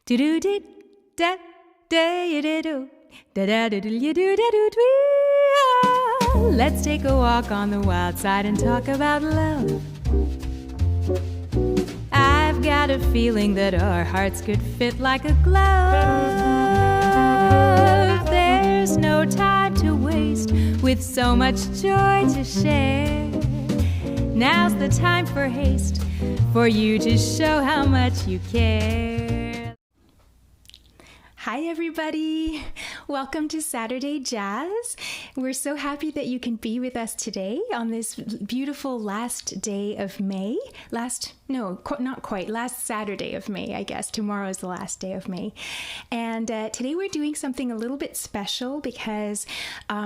Do do do da da do do da da do do do da do. Let's take a walk on the wild side and talk about love. I've got a feeling that our hearts could fit like a glove. There's no time to waste with so much joy to share. Now's the time for haste, for you to show how much you care. Hi everybody, welcome to Saturday Jazz. We're so happy that you can be with us today on this beautiful last day of May. Last Saturday of May, I guess. Tomorrow is the last day of May. And today we're doing something a little bit special because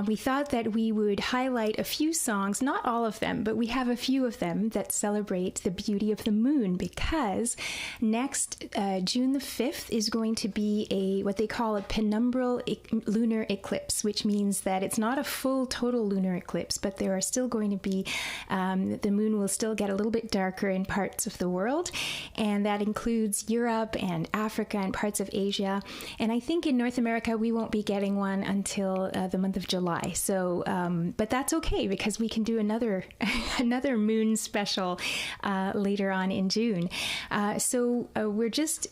we thought that we would highlight a few songs, not all of them, but we have a few of them that celebrate the beauty of the moon, because next June the 5th is going to be what they call a penumbral lunar eclipse, which means that it's not a full total lunar eclipse, but there are still going to be, the moon will still get a little bit darker in parts of the world, and that includes Europe and Africa and parts of Asia. And I think in North America we won't be getting one until the month of July. So, but that's okay because we can do another moon special later on in June. So we're just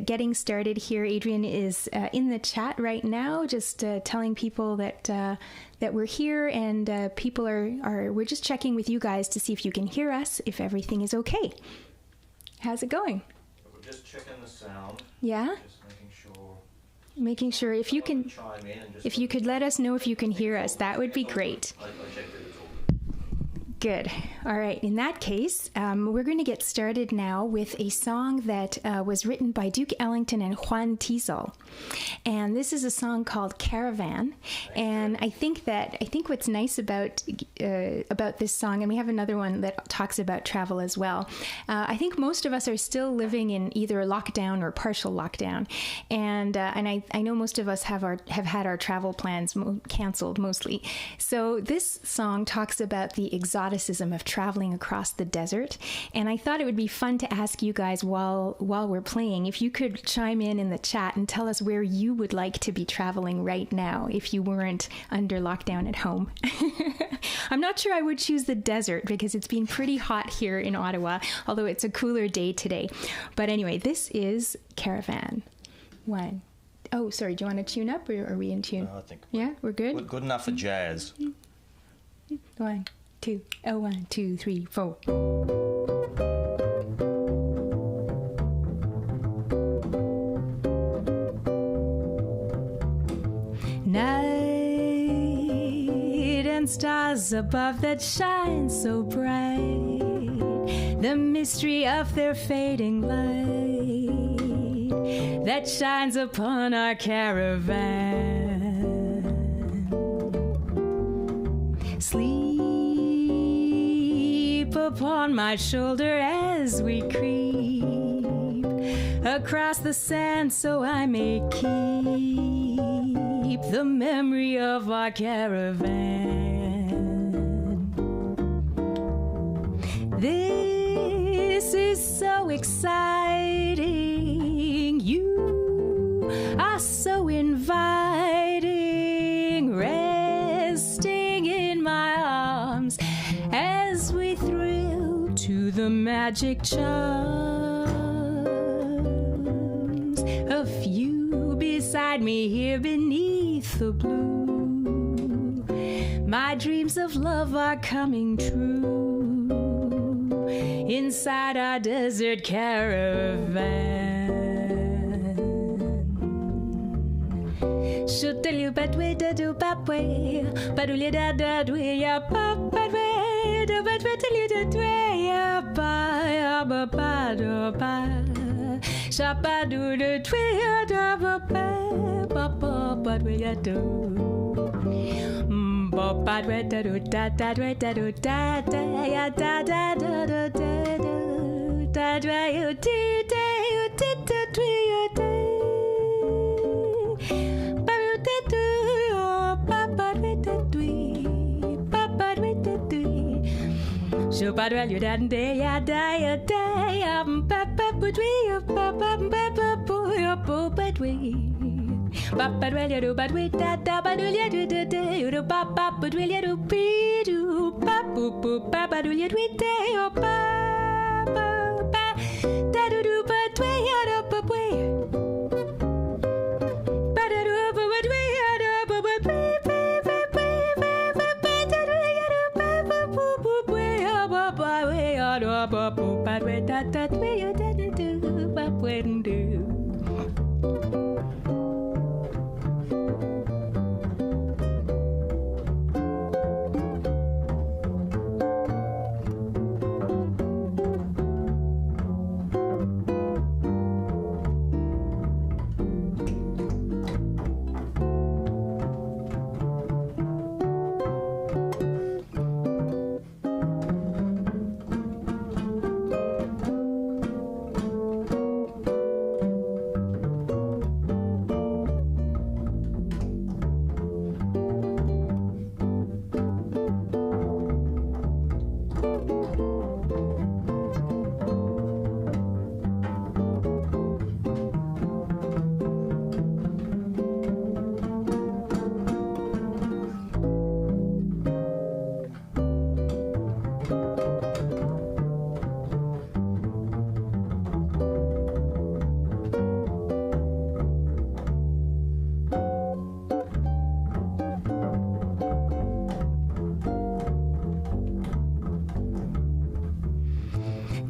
getting started here. Adrian is in the chat right now, just telling people that we're here, and people we're just checking with you guys to see if you can hear us, if everything is okay. How's it going? We're just checking the sound. Yeah? Just making sure if you can, if you could let us know if you can hear us, that would be great. I checked it. Good. All right. In that case, we're going to get started now with a song that was written by Duke Ellington and Juan Tisol. And this is a song called Caravan. And I think what's nice about this song, and we have another one that talks about travel as well. I think most of us are still living in either lockdown or partial lockdown. And I know most of us have had our travel plans canceled mostly. So this song talks about the exoticism of traveling across the desert, and I thought it would be fun to ask you guys while we're playing if you could chime in the chat and tell us where you would like to be traveling right now if you weren't under lockdown at home. I'm not sure I would choose the desert because it's been pretty hot here in Ottawa, although it's a cooler day today. But anyway, this is Caravan. One. Oh, sorry, do you want to tune up, or are we in tune? No, I think we're good? We're good enough for jazz. 1, 2, 1, 2, 3, 4. Night and stars above that shine so bright, the mystery of their fading light that shines upon our caravan. Sleep upon my shoulder as we creep across the sand, so I may keep the memory of our caravan. This is so exciting. You are so inviting, resting in my arms as we thrill to the magic charms of you beside me here beneath the blue. My dreams of love are coming true inside our desert caravan. Should tell you but we do bap way, but we da we ya bap way, do but we tell you that way ya ba do ba, shapa do the twi ya da ba but we ya do. But we do da we do da ya da da da da da you did you did So bad well you didn't day ya day ya day but we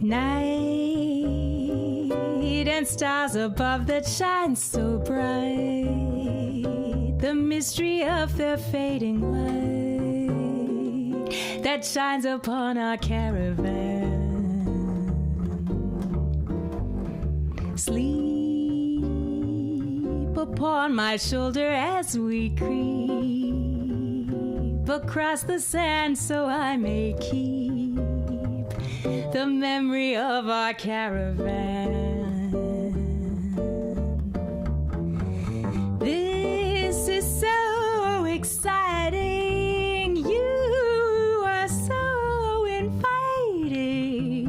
Night and stars above that shine so bright, the mystery of the fading light that shines upon our caravan. Sleep upon my shoulder as we creep across the sand so I may keep the memory of our caravan. This is so exciting. You are so inviting,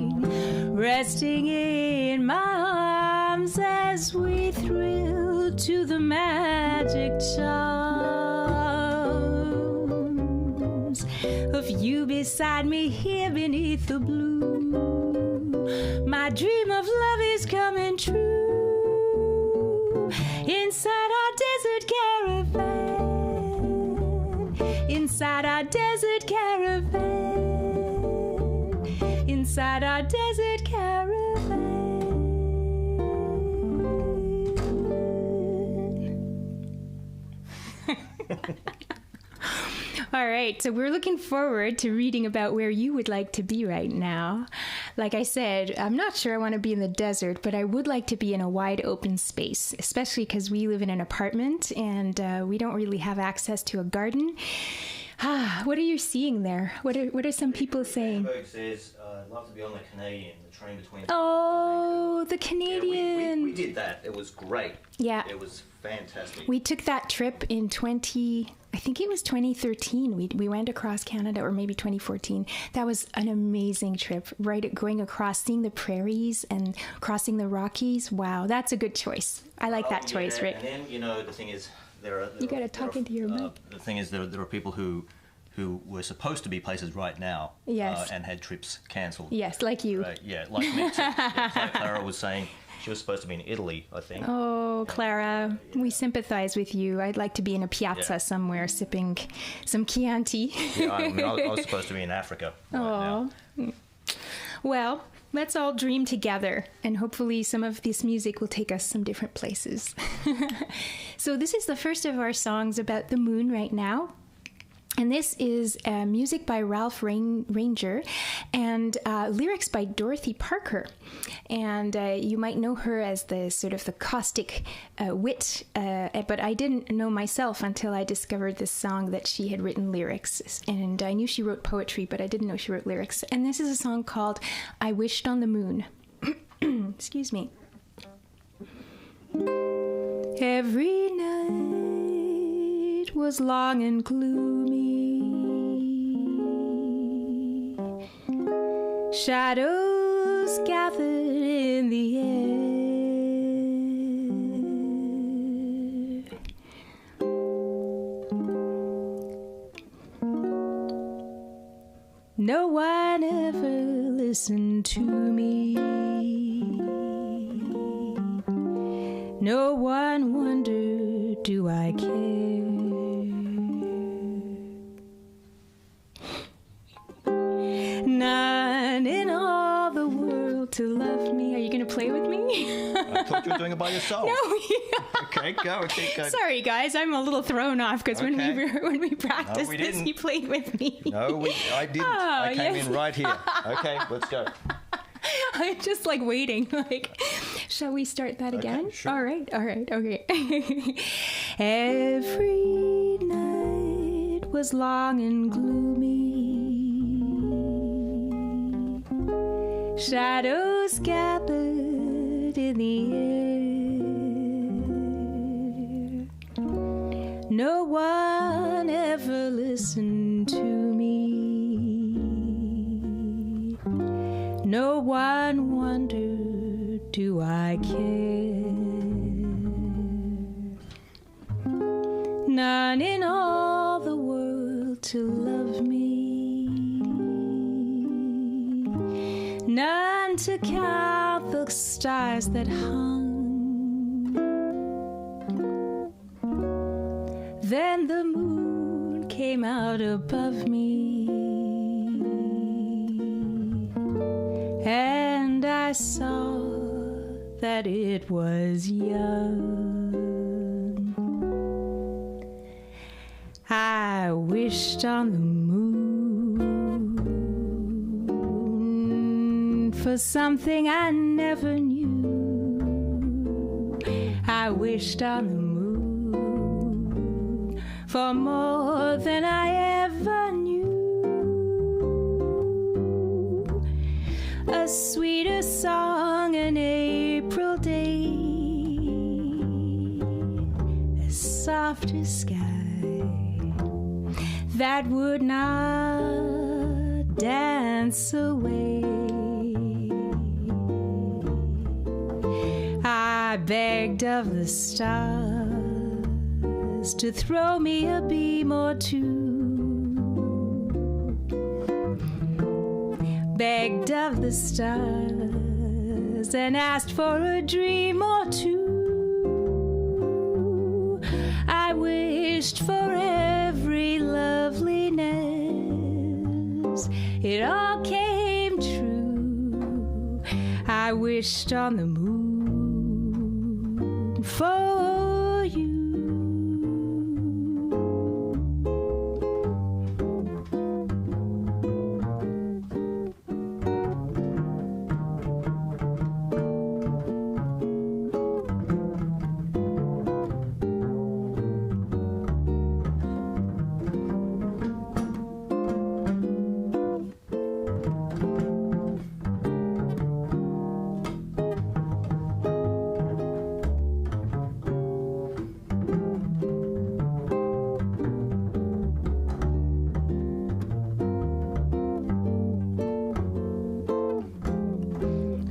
resting in my arms as we thrill to the magic charms of you beside me here beneath the blue. My dream of love is coming true inside our desert caravan, inside our desert caravan, inside our desert caravan. All right, so we're looking forward to reading about where you would like to be right now. Like I said, I'm not sure I want to be in the desert, but I would like to be in a wide open space, especially because we live in an apartment and we don't really have access to a garden. What are you seeing there? What are some people saying? Hamburg says, I'd love to be on the Canadian, the train between... Oh, the Canadian. Yeah, we did that. It was great. Yeah. It was fantastic. We took that trip in 2013. We went across Canada, or maybe 2014. That was an amazing trip, right? Going across, seeing the prairies and crossing the Rockies. Wow, that's a good choice. I like that choice, Rick. And then, the thing is, you got to talk into your mic. The thing is, there are people who were supposed to be places right now, yes, and had trips cancelled. Yes, like you. Yeah, like me too. Yeah, Clara was saying she was supposed to be in Italy, I think. Oh, Clara, we sympathize with you. I'd like to be in a piazza somewhere sipping some Chianti. Yeah, I was supposed to be in Africa right now. Well, let's all dream together, and hopefully some of this music will take us some different places. So this is the first of our songs about the moon right now. And this is music by Ralph Ranger and lyrics by Dorothy Parker. And you might know her as the sort of the caustic wit, but I didn't know myself until I discovered this song that she had written lyrics. And I knew she wrote poetry, but I didn't know she wrote lyrics. And this is a song called I Wished on the Moon. Excuse me. Every night was long and gloomy. Shadows gathered in the no one ever listened to me. No one wondered, do I care? None in all the world to love me. Are you going to play with me? I thought you were doing it by yourself. No. Okay, go. Sorry, guys. I'm a little thrown off because when we practiced we this, didn't. he played with me. No, I didn't. Oh, I came yes. in right here. Okay, let's go. I'm just like waiting. Like, shall we start that again? Sure. All right. Okay. Every night was long and gloomy. Shadows gathered in the air. No one ever listened to me. No one wondered, do I care? None in all the world to love me. None to count the stars that hung. Then the moon came out above me, and I saw that it was young. I wished on the moon for something I never knew. I wished on the moon for more than I ever knew. A sweeter song an April day, a softer sky that would not dance away. I begged of the stars to throw me a beam or two. Begged of the stars and asked for a dream or two. I wished for every loveliness. It all came true. I wished on the moon for you.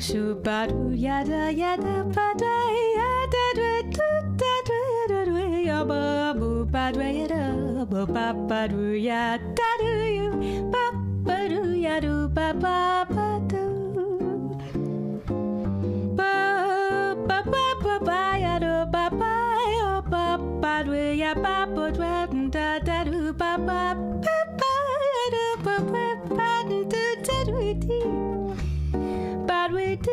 Shubadu yada yada bada yada dwe da dwe da dwe yaba bu badwe yada bu babadu yada do you babadu yadu baba badu ba ba ba ba ba yadu baba yo babadu yaba budwe da da do baba baba yadu baba badu da do di. But we did.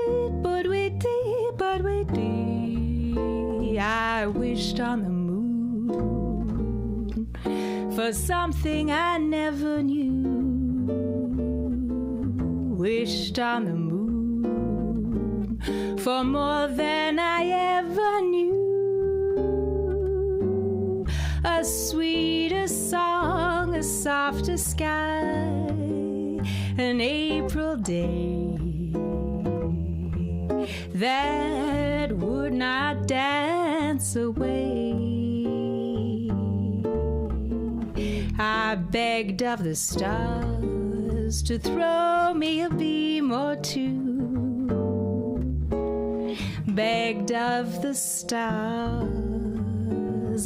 I wished on the moon for something I never knew. Wished on the moon for more than I ever knew. A sweeter song, a softer sky, an April day that would not dance away. I begged of the stars to throw me a beam or two. Begged of the stars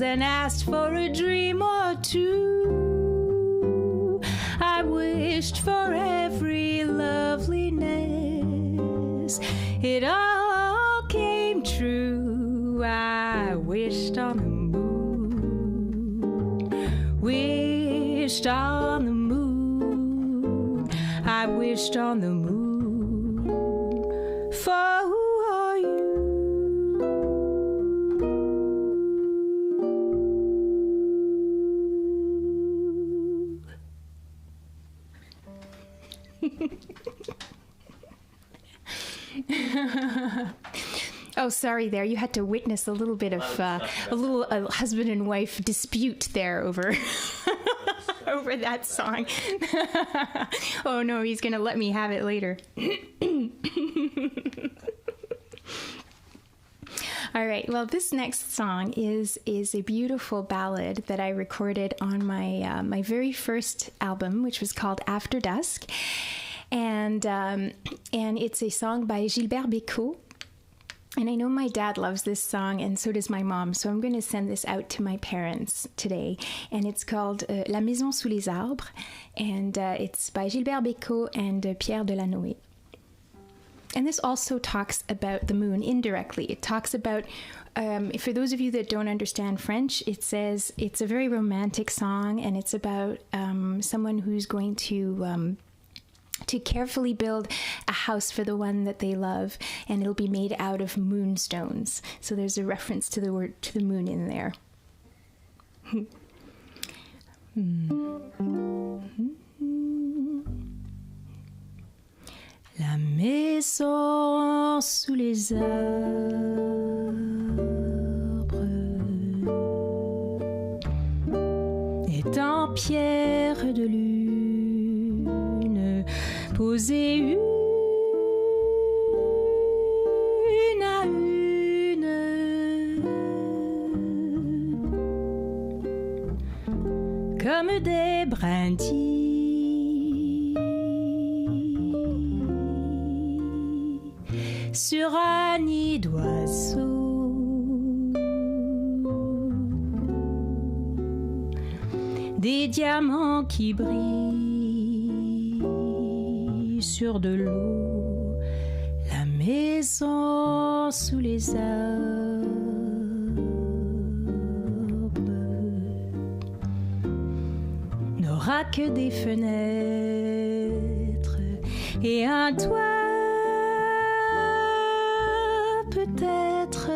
and asked for a dream or two. I wish wished for every loveliness. It all came true. I wished on the moon. Wished on the moon. I wished on the moon for you. Oh, sorry there. You had to witness a little bit of a husband and wife dispute there over over that song. Oh no, he's going to let me have it later. All right. Well, this next song is a beautiful ballad that I recorded on my very first album, which was called After Dusk, and it's a song by Gilbert Bécaud. And I know my dad loves this song, and so does my mom. So I'm going to send this out to my parents today. And it's called La maison sous les arbres, and it's by Gilbert Bécaud and Pierre Delanoë. And this also talks about the moon indirectly. It talks about, for those of you that don't understand French, it says it's a very romantic song, and it's about someone who's going to carefully build a house for the one that they love, and it'll be made out of moonstones. So there's a reference to the moon in there. La maison sous les arbres est en pierre de lune, posée une à une, comme des brindilles sur un nid d'oiseau. Des diamants qui brillent sur de l'eau. La maison sous les arbres n'aura que des fenêtres et un toit, peut-être,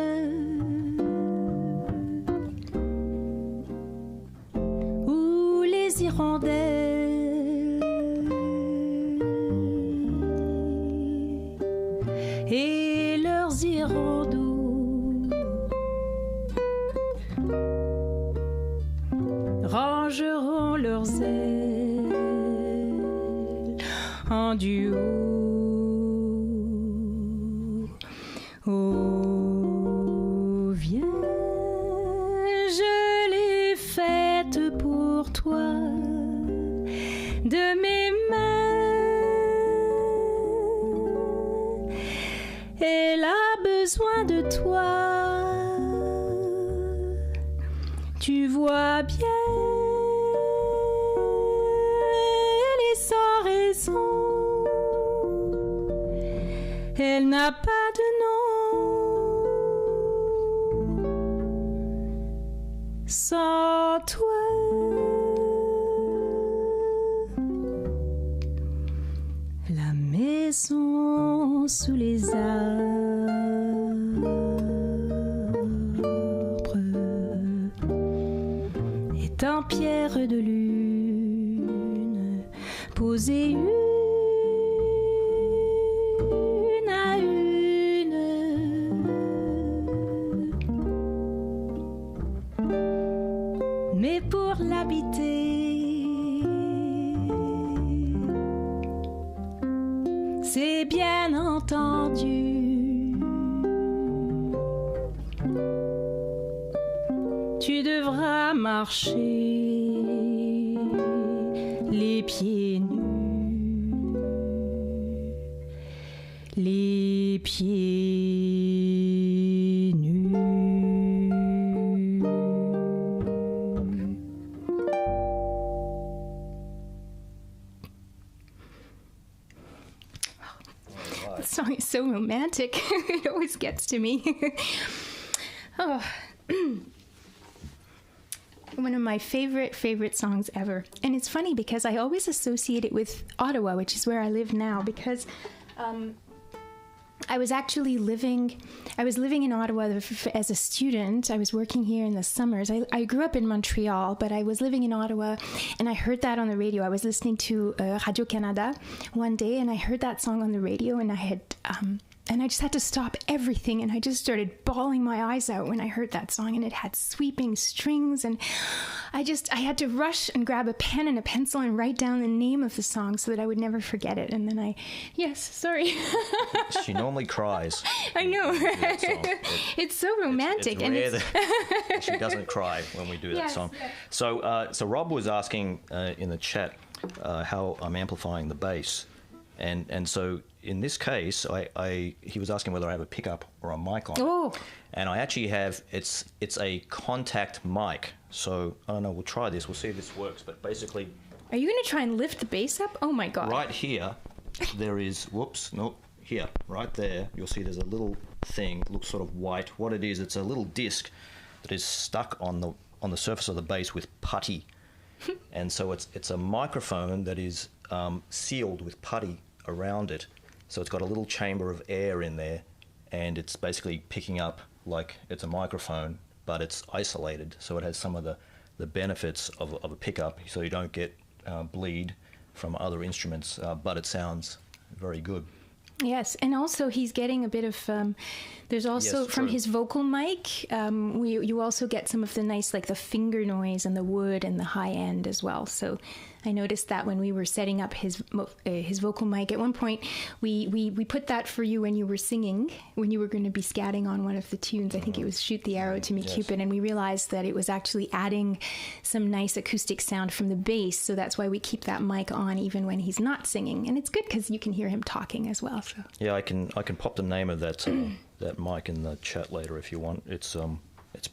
où les hirondelles et leurs hirondous rangeront leurs ailes en duo. Oh, viens, je l'ai faite pour toi, de mes mains. Elle a besoin de toi, tu vois bien, elle est sans raison, elle n'a pas de nom. Sans toi, la maison sous les arbres est en pierre de lune, posée une à une, mais pour l'habiter, c'est bien entendu, tu devras marcher les pieds nus, les pieds nus. song is so romantic. It always gets to me. Oh. One of my favorite songs ever. And it's funny because I always associate it with Ottawa, which is where I live now, because I was living in Ottawa as a student. I was working here in the summers. I grew up in Montreal, but I was living in Ottawa, and I heard that on the radio. I was listening to Radio-Canada one day, and I heard that song on the radio, and I just had to stop everything, and I just started bawling my eyes out when I heard that song, and it had sweeping strings, and I had to rush and grab a pen and a pencil and write down the name of the song so that I would never forget it. And then sorry. She normally cries. I know. It's so romantic. It's rare that she doesn't cry when we do that song. Yes. So Rob was asking in the chat how I'm amplifying the bass. And so in this case, he was asking whether I have a pickup or a mic on. Oh. And I actually have, it's a contact mic. So I don't know, we'll try this. We'll see if this works. But basically... Are you going to try and lift the bass up? Oh, my God. Right here, there is, here, right there, you'll see there's a little thing, it looks sort of white. What it is, it's a little disc that is stuck on the surface of the bass with putty. And so it's a microphone that is sealed with putty around it. So it's got a little chamber of air in there, and it's basically picking up like it's a microphone, but it's isolated. So it has some of the benefits of a pickup, so you don't get bleed from other instruments, but it sounds very good. Yes, and also he's getting a bit of, there's also, from his vocal mic, you also get some of the nice, like the finger noise and the wood and the high end as well. So I noticed that when we were setting up his vocal mic. At one point, we put that for you when you were singing, when you were going to be scatting on one of the tunes. I think it was Shoot the Arrow to Me, Cupid, and we realized that it was actually adding some nice acoustic sound from the bass. So that's why we keep that mic on even when he's not singing. And it's good because you can hear him talking as well. So. Yeah, I can pop the name of that that mic in the chat later if you want. It's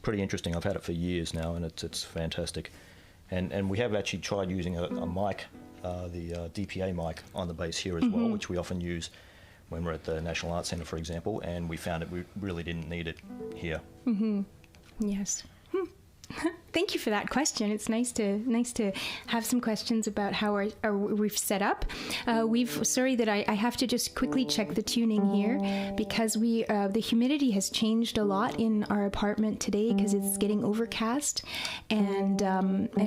pretty interesting. I've had it for years now, and it's fantastic. And we have actually tried using a mic, the DPA mic on the bass here as well, which we often use when we're at the National Arts Centre, for example, and we found that we really didn't need it here. Mm-hmm. Yes. Thank you for that question. It's nice to have some questions about how we've set up. Sorry that I have to just quickly check the tuning here because the humidity has changed a lot in our apartment today because it's getting overcast, and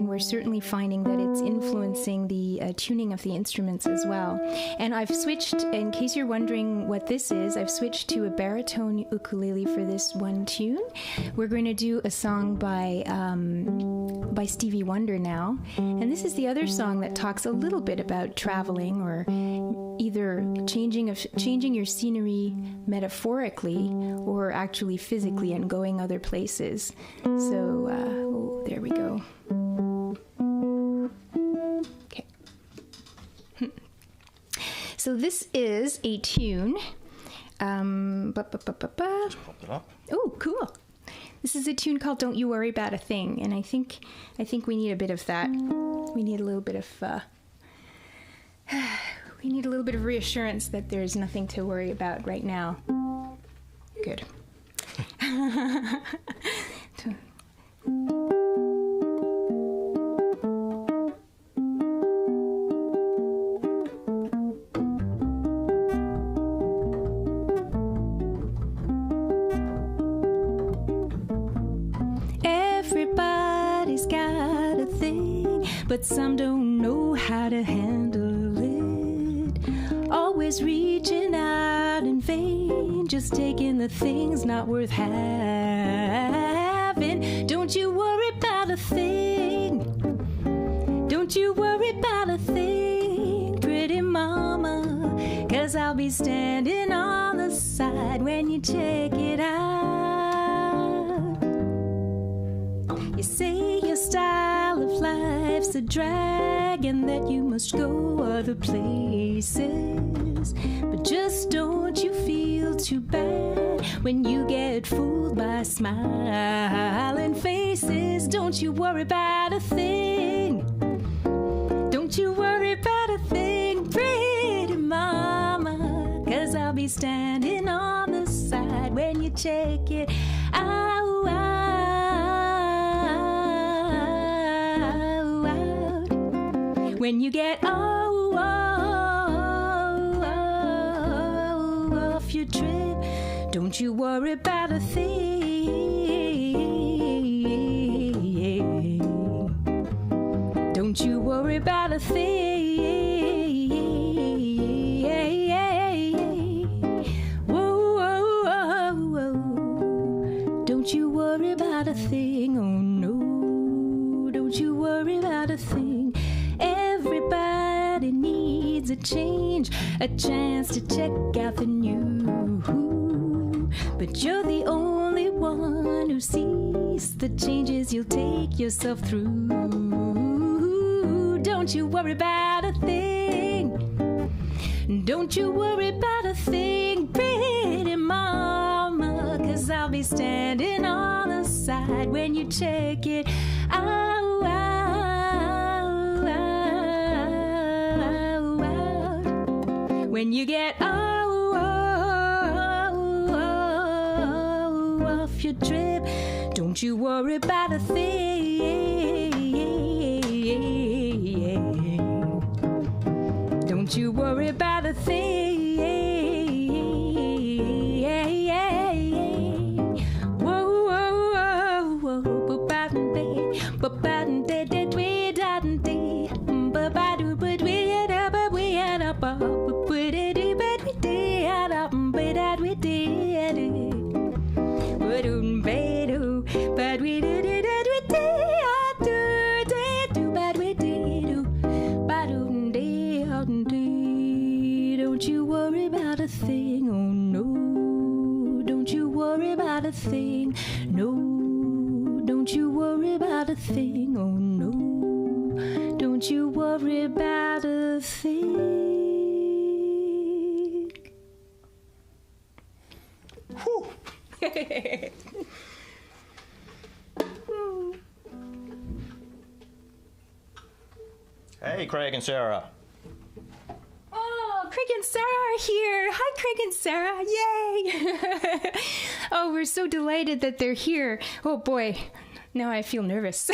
we're certainly finding that it's influencing the tuning of the instruments as well. And I've switched, in case you're wondering what this is, I've switched to a baritone ukulele for this one tune. We're going to do a song by Stevie Wonder now, and this is the other song that talks a little bit about traveling or either changing your scenery metaphorically or actually physically and going other places. So there we go. Okay. So this is a tune. Just popped it up. Oh, cool. This is a tune called "Don't You Worry About a Thing," and I think we need a bit of that. We need a little bit of reassurance that there's nothing to worry about right now. Good. Got a thing, but some don't know how to handle it. Always reaching out in vain, just taking the things not worth having. Don't you worry about a thing. Don't you worry about a thing, pretty mama, 'cause I'll be standing on the side when you check it out. You say your style of life's a drag and that you must go other places, but just don't you feel too bad when you get fooled by smiling faces. Don't you worry about a thing. Don't you worry about a thing, pretty mama, 'cause I'll be be standing on the side when you check it out, out. When you get off your trip, don't you worry about a thing. Don't you worry about a thing. Whoa, whoa, whoa, whoa. Don't you worry about a thing. Oh no, don't you worry about a thing. Everybody needs a change, a chance to check out the new. But you're the only one who sees the changes you'll take yourself through. Don't you worry about a thing. Don't you worry about a thing, pretty mama, 'cause I'll be standing on the side when you check it out, out, out, out. When you get off your trip, don't you worry about a thing. Don't you worry about a thing. Whoa, whoa, whoa, whoa. Don't you worry about a thing, oh no. Don't you worry about a thing, no. Don't you worry about a thing, oh no. Don't you worry about a thing. Whew. Hey, Craig and Sarah. Oh, Craig and Sarah are here. Hi, Craig and Sarah. Yay. Oh, we're so delighted that they're here. Oh, boy. Now I feel nervous.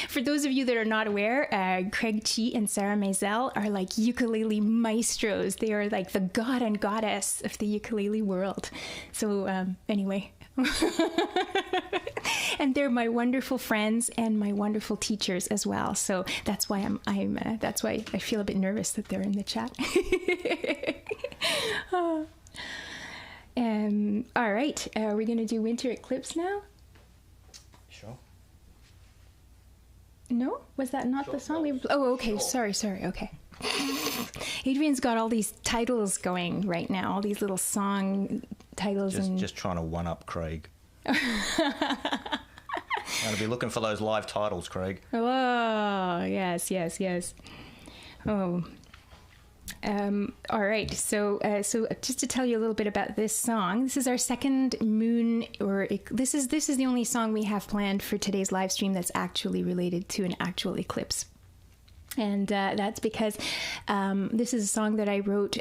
For those of you that are not aware, Craig Chi and Sarah Maisel are like ukulele maestros. They are like the god and goddess of the ukulele world. So anyway. And they're my wonderful friends and my wonderful teachers as well. So that's why that's why I feel a bit nervous that they're in the chat. Oh. All right, are we going to do Winter Eclipse now? Sure. No? Was that not the song? Okay. Sorry. Okay. Adrian's got all these titles going right now, all these little song titles. Just trying to one-up Craig. I'm going to be looking for those live titles, Craig. Oh, yes. Oh. All right. So just to tell you a little bit about this song, this is our second moon, this is the only song we have planned for today's live stream that's actually related to an actual eclipse. And that's because this is a song that I wrote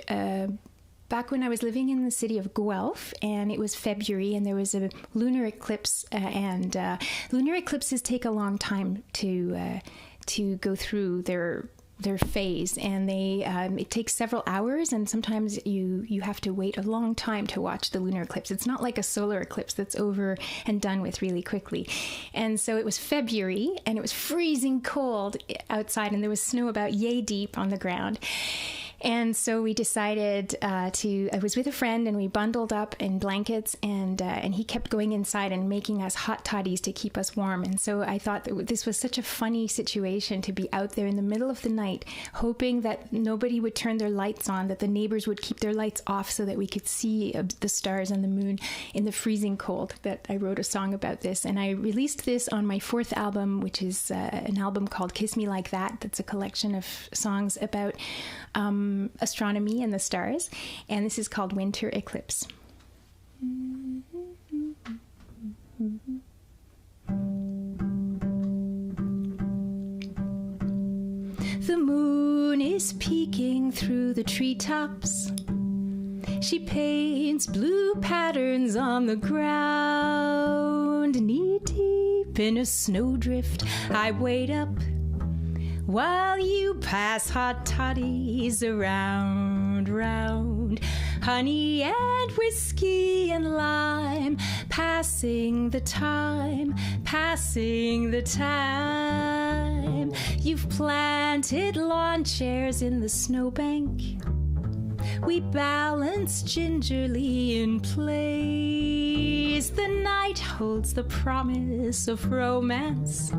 back when I was living in the city of Guelph, and it was February, and there was a lunar eclipse, and lunar eclipses take a long time to go through their phase, and it takes several hours, and sometimes you have to wait a long time to watch the lunar eclipse. It's not like a solar eclipse that's over and done with really quickly. And so it was February, and it was freezing cold outside, and there was snow about yay deep on the ground. And so we decided I was with a friend, and we bundled up in blankets, and he kept going inside and making us hot toddies to keep us warm. And so I thought that this was such a funny situation to be out there in the middle of the night, hoping that nobody would turn their lights on, that the neighbors would keep their lights off so that we could see the stars and the moon in the freezing cold, that I wrote a song about this. And I released this on my fourth album, which is an album called Kiss Me Like That. That's a collection of songs about astronomy and the stars, and this is called Winter Eclipse. The moon is peeking through the treetops. She paints blue patterns on the ground. Knee-deep in a snowdrift, I wait up while you pass hot toddies around, round. Honey and whiskey and lime, passing the time, passing the time. You've planted lawn chairs in the snowbank. We balance gingerly in place. The night holds the promise of romance.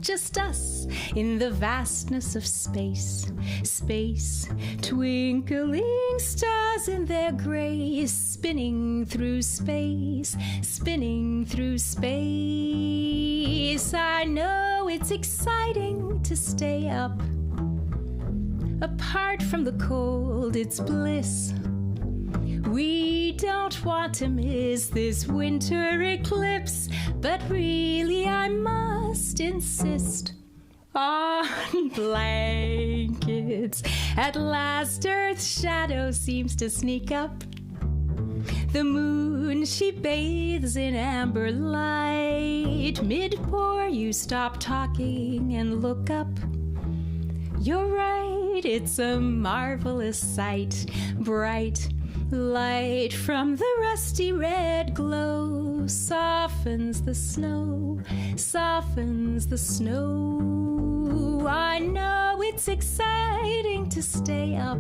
Just us in the vastness of space. Space, twinkling stars in their grace, spinning through space, spinning through space. I know it's exciting to stay up. Apart from the cold, it's bliss. We don't want to miss this winter eclipse, but really I must insist on blankets. At last Earth's shadow seems to sneak up. The moon, she bathes in amber light. Mid-pour, you stop talking and look up. You're right, it's a marvelous sight. Bright light from the rusty red glow softens the snow, softens the snow. I know it's exciting to stay up.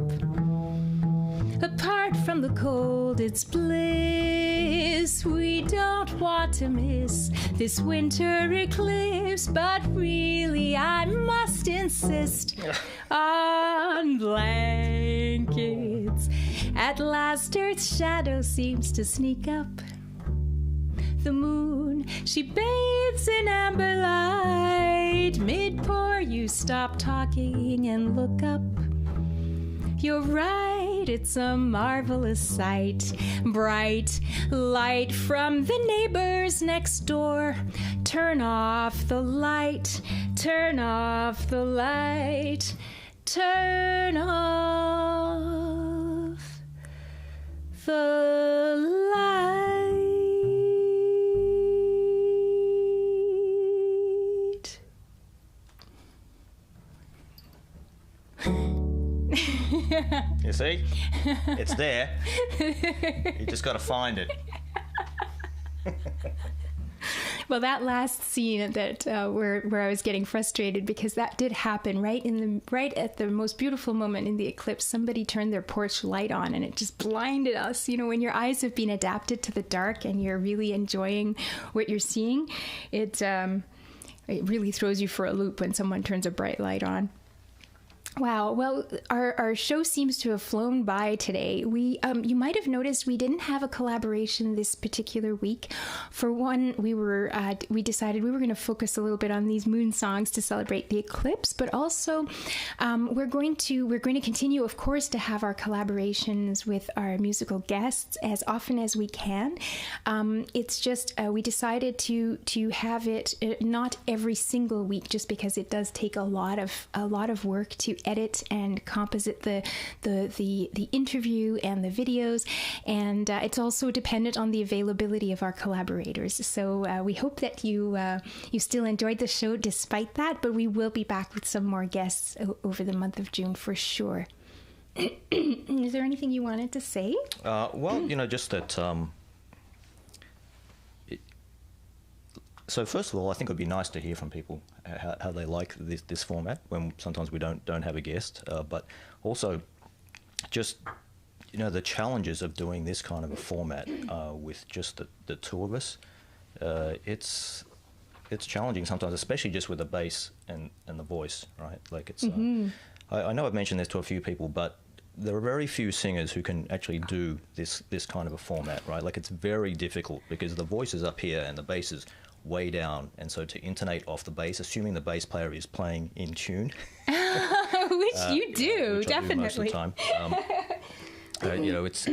Apart from the cold, it's bliss. We don't want to miss this winter eclipse, but really I must insist on blankets. At last Earth's shadow seems to sneak up. The moon, she bathes in amber light. Mid-pour, you stop talking and look up. You're right, it's a marvelous sight. Bright light from the neighbors next door. Turn off the light, turn off the light, turn off the light. You see? It's there. You just got to find it. Well, that last scene that where I was getting frustrated because that did happen right at the most beautiful moment in the eclipse. Somebody turned their porch light on and it just blinded us. You know, when your eyes have been adapted to the dark and you're really enjoying what you're seeing, it really throws you for a loop when someone turns a bright light on. Wow. Well, our show seems to have flown by today. We, you might have noticed we didn't have a collaboration this particular week. For one, we decided we were going to focus a little bit on these moon songs to celebrate the eclipse, but also we're going to continue, of course, to have our collaborations with our musical guests as often as we can. It's just we decided to have it not every single week, just because it does take a lot of work to edit and composite the interview and the videos, and it's also dependent on the availability of our collaborators. So we hope that you still enjoyed the show despite that, but we will be back with some more guests over the month of June for sure. Is there anything you wanted to say? Well, just that. So first of all, I think it would be nice to hear from people how they like this format when sometimes we don't have a guest, but also just the challenges of doing this kind of a format with just the two of us. It's challenging sometimes, especially just with the bass and the voice, right? Like it's. I know I've mentioned this to a few people, but there are very few singers who can actually do this kind of a format, right? Like it's very difficult because the voice is up here and the bass is way down, and so to intonate off the bass, assuming the bass player is playing in tune, which you do, which definitely. I do most of the time.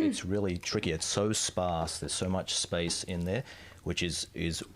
It's really tricky. It's so sparse. There's so much space in there, which is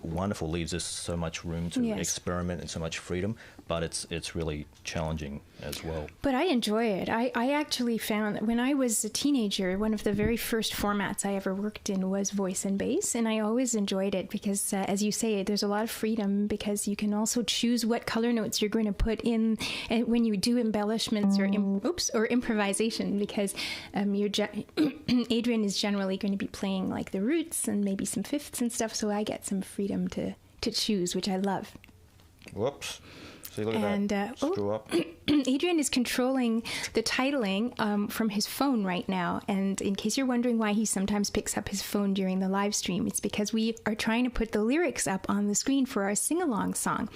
wonderful. Leaves us so much room to experiment and so much freedom. But it's really challenging as well. But I enjoy it. I actually found that when I was a teenager, one of the very first formats I ever worked in was voice and bass, and I always enjoyed it because, as you say, there's a lot of freedom because you can also choose what color notes you're going to put in when you do embellishments or improvisation, because Adrian is generally going to be playing like the roots and maybe some fifths and stuff, so I get some freedom to choose, which I love. Whoops. See, look at that. Screw up. Adrian is controlling the titling from his phone right now. And in case you're wondering why he sometimes picks up his phone during the live stream, it's because we are trying to put the lyrics up on the screen for our sing-along song.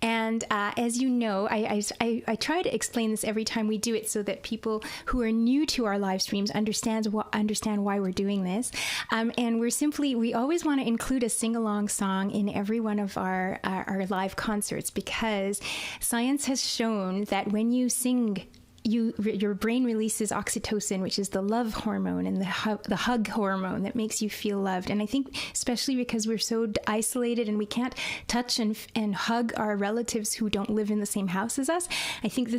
And as you know, I try to explain this every time we do it so that people who are new to our live streams understand why we're doing this. And we always want to include a sing-along song in every one of our live concerts, because science has shown that when you sing, your brain releases oxytocin, which is the love hormone and the hug hormone that makes you feel loved. And I think especially because we're so isolated and we can't touch and hug our relatives who don't live in the same house as us, I think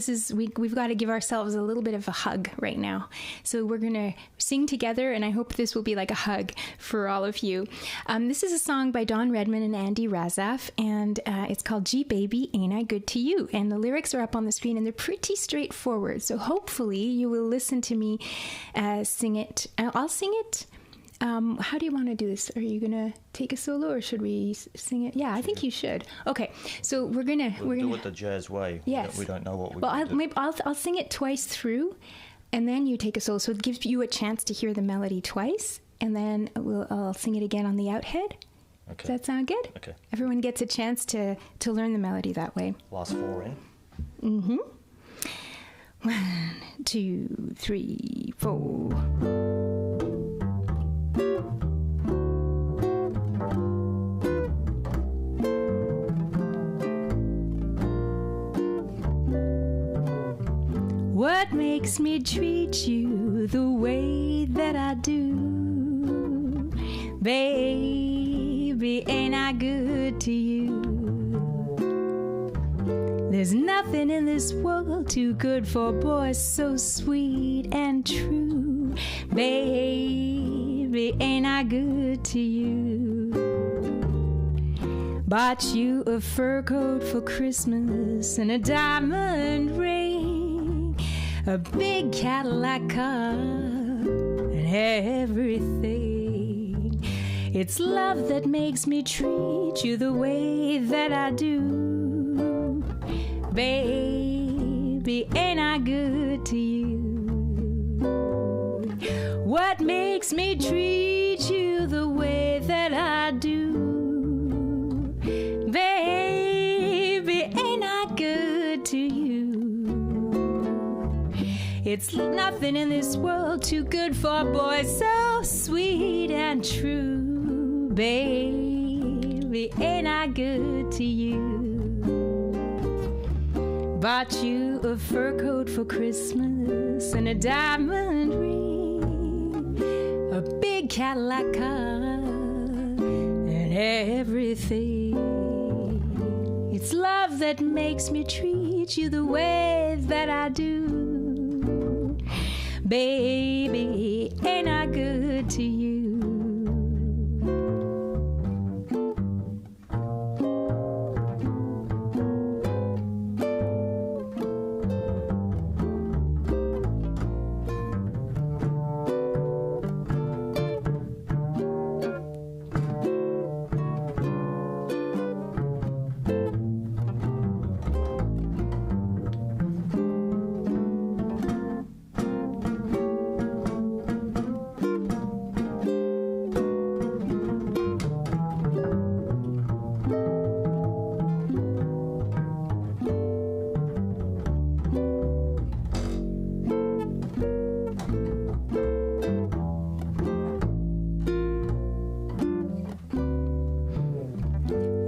we've got to give ourselves a little bit of a hug right now. So we're going to sing together, and I hope this will be like a hug for all of you. This is a song by Don Redman and Andy Razaf, and it's called Gee Baby, Ain't I Good to You? And the lyrics are up on the screen, and they're pretty straightforward. So hopefully you will listen to me sing it. I'll sing it. How do you want to do this? Are you going to take a solo, or should we sing it? Yeah, I think you should. Okay, so we're going to do it the jazz way. Yes. We don't know what we're going to do. I'll sing it twice through, and then you take a solo. So it gives you a chance to hear the melody twice, and then I'll sing it again on the outhead. Okay. Does that sound good? Okay. Everyone gets a chance to learn the melody that way. Last four in. Mm-hmm. 1, 2, 3, 4. What makes me treat you the way that I do? Baby, ain't I good to you? There's nothing in this world too good for boys so sweet and true. Baby, ain't I good to you? Bought you a fur coat for Christmas and a diamond ring, a big Cadillac car and everything. It's love that makes me treat you the way that I do. Baby, ain't I good to you? What makes me treat you the way that I do? Baby, ain't I good to you? It's nothing in this world too good for boys so sweet and true. Baby, ain't I good to you? Bought you a fur coat for Christmas and a diamond ring, a big Cadillac car and everything. It's love that makes me treat you the way that I do. Baby, ain't I good to you?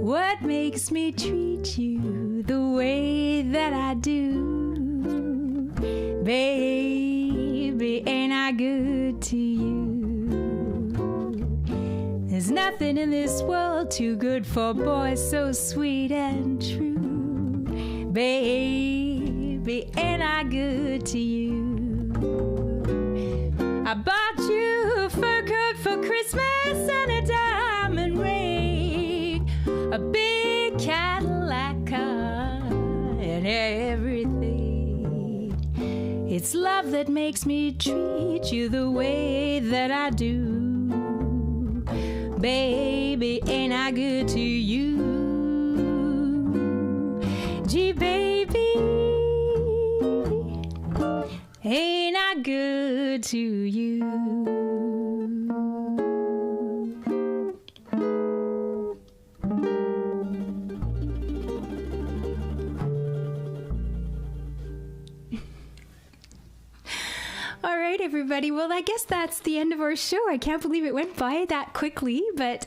What makes me treat you the way that I do? Baby, ain't I good to you? There's nothing in this world too good for boys so sweet and true. Baby, baby, ain't I good to you? I bought you a fur coat for Christmas and a diamond ring, a big Cadillac car, and everything. It's love that makes me treat you the way that I do. Baby, ain't I good to you? Gee, baby, ain't I good to you? All right, everybody. Well, I guess that's the end of our show. I can't believe it went by that quickly, but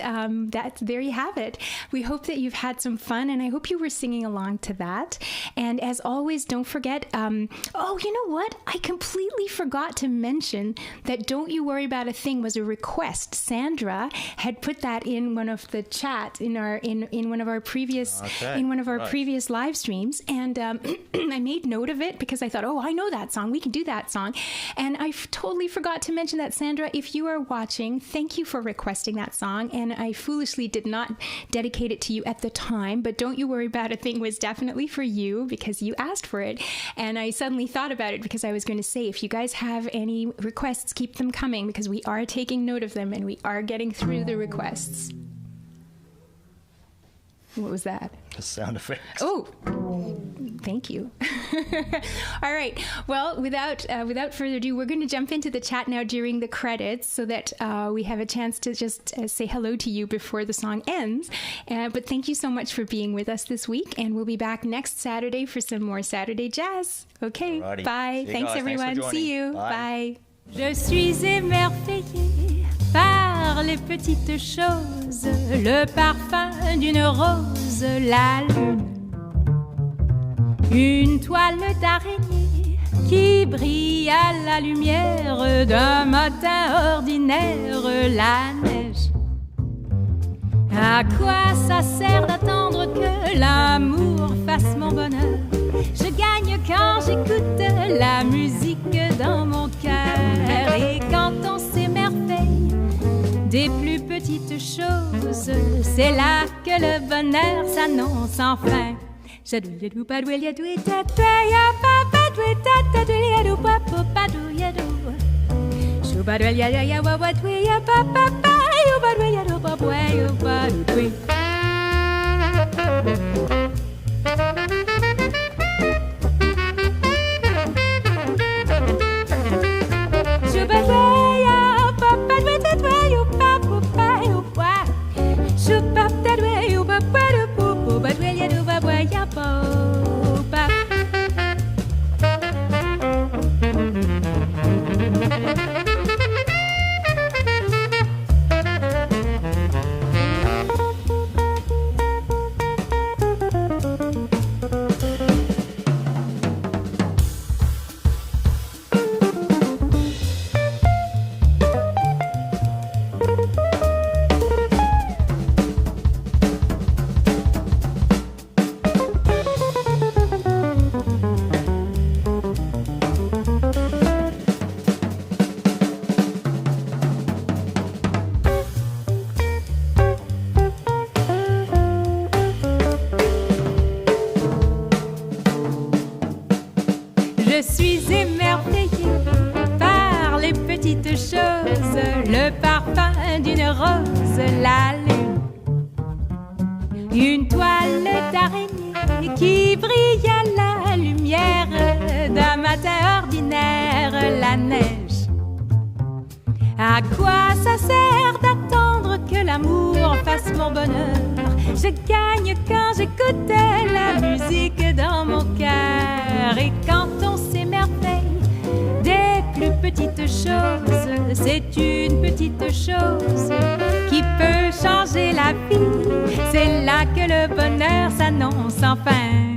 there you have it. We hope that you've had some fun, and I hope you were singing along to that. And as always, don't forget, oh, you know what? I completely forgot to mention that Don't You Worry About a Thing was a request. Sandra had put that in one of the chat in one of our previous previous live streams, and I made note of it because I thought, oh, I know that song. We can do that song. And I totally forgot to mention that, Sandra, if you are watching, thank you for requesting that song. And I foolishly did not dedicate it to you at the time, but Don't You Worry About a Thing was definitely for you because you asked for it. And I suddenly thought about it because I was going to say, if you guys have any requests, keep them coming because we are taking note of them and we are getting through the requests. What was that? The sound effects. Oh, thank you. All right. Well, without further ado, we're going to jump into the chat now during the credits so that we have a chance to just say hello to you before the song ends. But thank you so much for being with us this week, and we'll be back next Saturday for some more Saturday Jazz. Okay. Alrighty. Bye. Thanks, guys. everyone. Thanks for See you. Bye. Bye. Je suis émerveillée par les petites choses, le parfum d'une rose, la lune, une toile d'araignée qui brille à la lumière d'un matin ordinaire, la neige. À quoi ça sert d'attendre que l'amour fasse mon bonheur? Je gagne quand j'écoute la musique dans mon cœur. Et quand on s'émerveille des plus petites choses, c'est là que le bonheur s'annonce enfin. Je suis émerveillée par les petites choses, le parfum d'une rose, la lune, une toile d'araignée qui brille à la lumière d'un matin ordinaire, la neige. À quoi ça sert d'attendre que l'amour fasse mon bonheur? Je gagne quand j'écoute la musique dans mon cœur. Et quand on s'émerveille des plus petites choses, c'est une petite chose qui peut changer la vie. C'est là que le bonheur s'annonce enfin.